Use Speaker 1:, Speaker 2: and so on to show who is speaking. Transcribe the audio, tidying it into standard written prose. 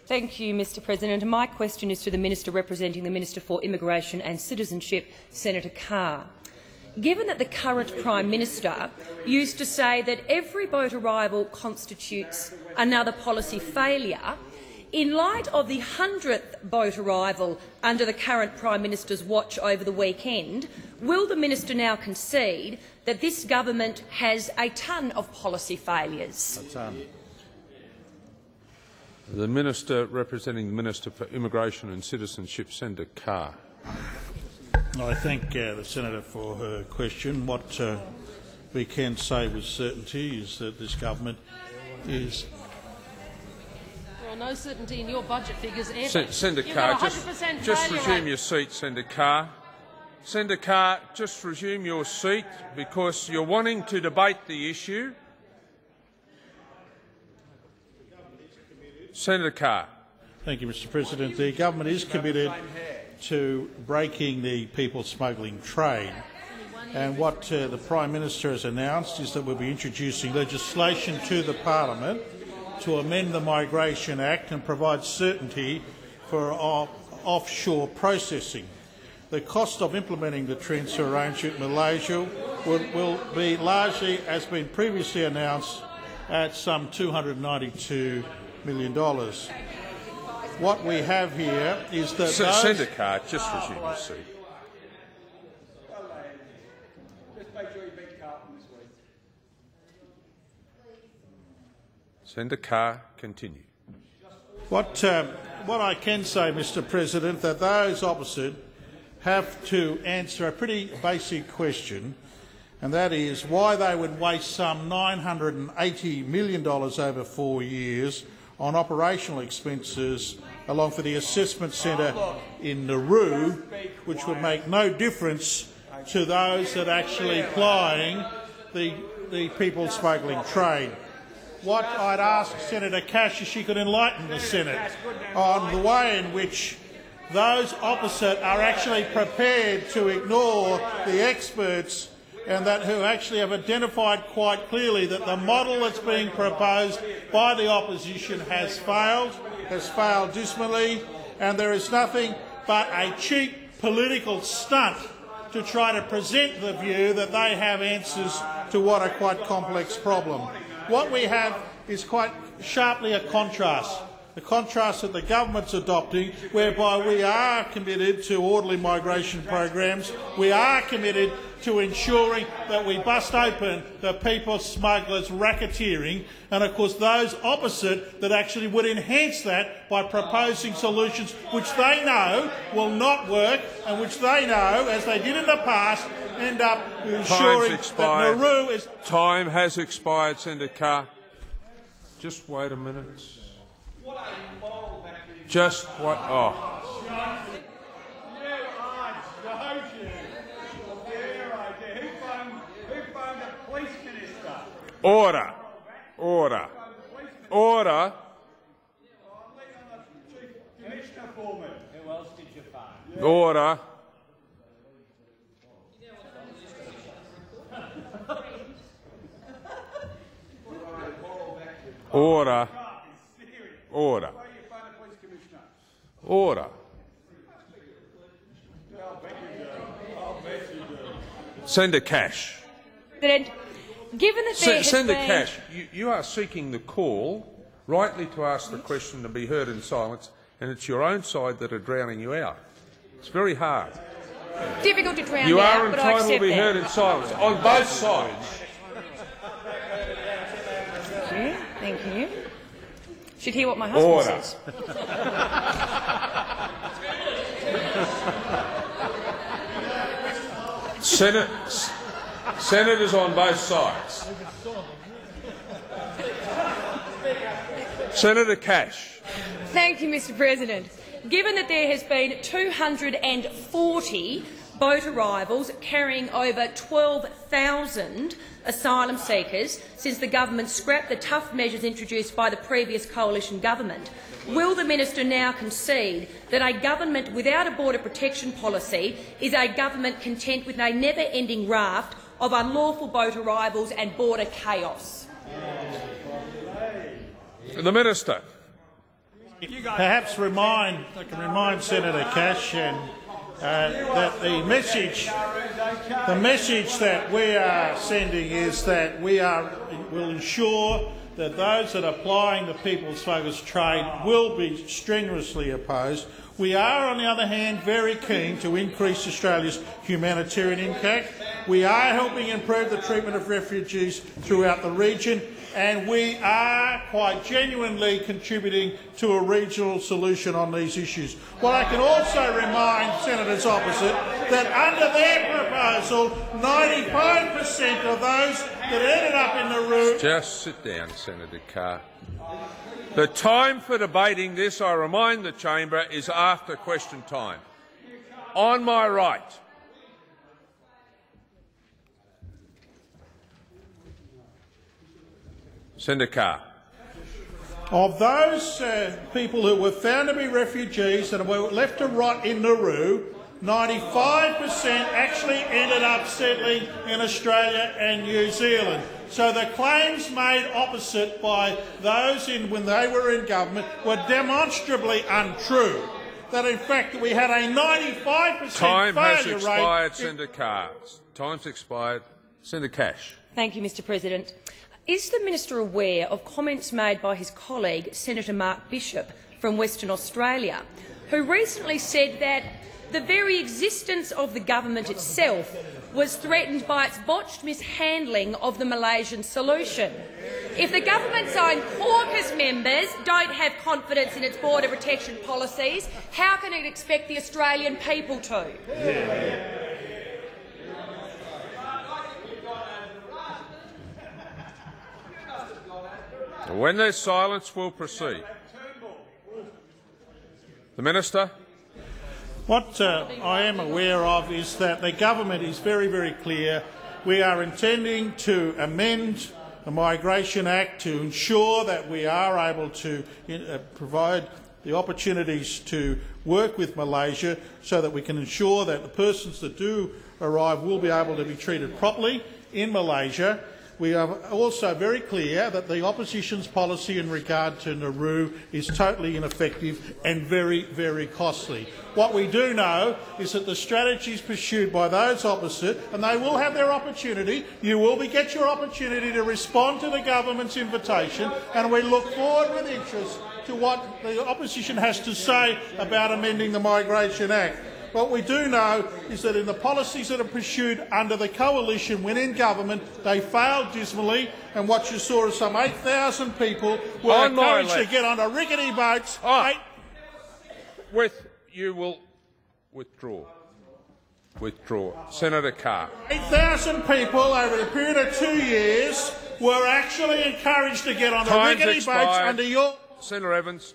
Speaker 1: Thank you, Mr President. My question is to the Minister representing the Minister for Immigration and Citizenship, Senator Carr. Given that the current Prime Minister used to say that every boat arrival constitutes another policy failure, in light of the 100th boat arrival under the current Prime Minister's watch over the weekend, will the Minister now concede that this government has a ton of policy failures?
Speaker 2: A ton.
Speaker 3: The Minister representing the Minister for Immigration and Citizenship, Senator Carr.
Speaker 2: I thank the Senator for her question. What we can say with certainty is that this government is...
Speaker 4: Well, no certainty in your budget figures ever.
Speaker 3: Senator Carr, just resume your seat, Senator Carr. Senator Carr, just resume your seat because you're wanting to debate the issue. Senator Carr.
Speaker 2: Thank you, Mr President. The government is committed to breaking the people smuggling trade. And what the Prime Minister has announced is that we'll be introducing legislation to the Parliament to amend the Migration Act and provide certainty for offshore processing. The cost of implementing the transfer arrangement in Malaysia will be largely, as been previously announced, at some $292 million. What we have here is that
Speaker 3: Senator Carr, just resume your seat. Senator Carr, continue.
Speaker 2: What I can say, Mr President, that those opposite have to answer a pretty basic question, and that is why they would waste some $980 million over 4 years on operational expenses along for the assessment centre in Nauru, which would make no difference to those that are actually plying the people smuggling trade. What I'd ask Senator Cash is she could enlighten the Senate on the way in which those opposite are actually prepared to ignore the experts and that who actually have identified quite clearly that the model that's being proposed by the opposition has failed dismally, and there is nothing but a cheap political stunt to try to present the view that they have answers to what a quite complex problem. What we have is quite sharply a contrast. The contrast that the government's adopting, whereby we are committed to orderly migration programs, we are committed to ensuring that we bust open the people smugglers' racketeering, and of course those opposite that actually would enhance that by proposing solutions which they know will not work and which they know, as they did in the past, end up ensuring that Nauru is...
Speaker 3: Time has expired, Senator Carr. Just wait a minute. Just what? Oh. Order. Order. Order. Order. Order. Order. Order. Senator Cash.
Speaker 1: Given that
Speaker 3: Senator Cash, you are seeking the call, rightly to ask the question to be heard in silence, and it's your own side that are drowning you out. It's very hard.
Speaker 1: Difficult to drown
Speaker 3: you
Speaker 1: out,
Speaker 3: are entitled to be heard in silence on both sides.
Speaker 1: Thank you. Should hear what my husband says.
Speaker 3: Senators on both sides. Senator Cash.
Speaker 1: Thank you, Mr President. Given that there has been 240 boat arrivals carrying over 12,000 asylum seekers since the government scrapped the tough measures introduced by the previous coalition government, will the minister now concede that a government without a border protection policy is a government content with a never-ending raft of unlawful boat arrivals and border chaos?
Speaker 3: The Minister.
Speaker 2: Perhaps I can remind Senator Cash and that the message that we are sending is that will ensure that those that are applying the People's Focused Trade will be strenuously opposed. We are, on the other hand, very keen to increase Australia's humanitarian impact. We are helping improve the treatment of refugees throughout the region, and we are quite genuinely contributing to a regional solution on these issues. What I can also remind senators opposite that under their proposal, 95% of those that ended up in the room—
Speaker 3: Just sit down, Senator Carr. The time for debating this, I remind the chamber, is after question time. On my right. Senator Carr.
Speaker 2: Of those people who were found to be refugees and were left to rot in Nauru, 95% actually ended up settling in Australia and New Zealand. So the claims made opposite by those when they were in government were demonstrably untrue. That in fact we had a 95%
Speaker 3: Time has
Speaker 2: failure
Speaker 3: expired,
Speaker 2: rate.
Speaker 3: Senator Carr. Time's expired. Senator Cash.
Speaker 1: Thank you, Mr President. Is the minister aware of comments made by his colleague, Senator Mark Bishop from Western Australia, who recently said that the very existence of the government itself was threatened by its botched mishandling of the Malaysian solution? If the government's own caucus members don't have confidence in its border protection policies, how can it expect the Australian people to?
Speaker 3: When there's silence, we'll proceed. The Minister.
Speaker 2: What I am aware of is that the government is very, very clear. We are intending to amend the Migration Act to ensure that we are able to provide the opportunities to work with Malaysia so that we can ensure that the persons that do arrive will be able to be treated properly in Malaysia. We are also very clear that the opposition's policy in regard to Nauru is totally ineffective and very, very costly. What we do know is that the strategies pursued by those opposite, and they will have their opportunity, you will get your opportunity to respond to the government's invitation, and we look forward with interest to what the opposition has to say about amending the Migration Act. What we do know is that in the policies that are pursued under the coalition when in government, they failed dismally, and what you saw is some 8,000 people were encouraged to get on rickety boats.
Speaker 3: You will withdraw. Withdraw. Senator Carr.
Speaker 2: 8,000 people over the period of 2 years were actually encouraged to get on rickety boats under your—
Speaker 3: Senator Evans.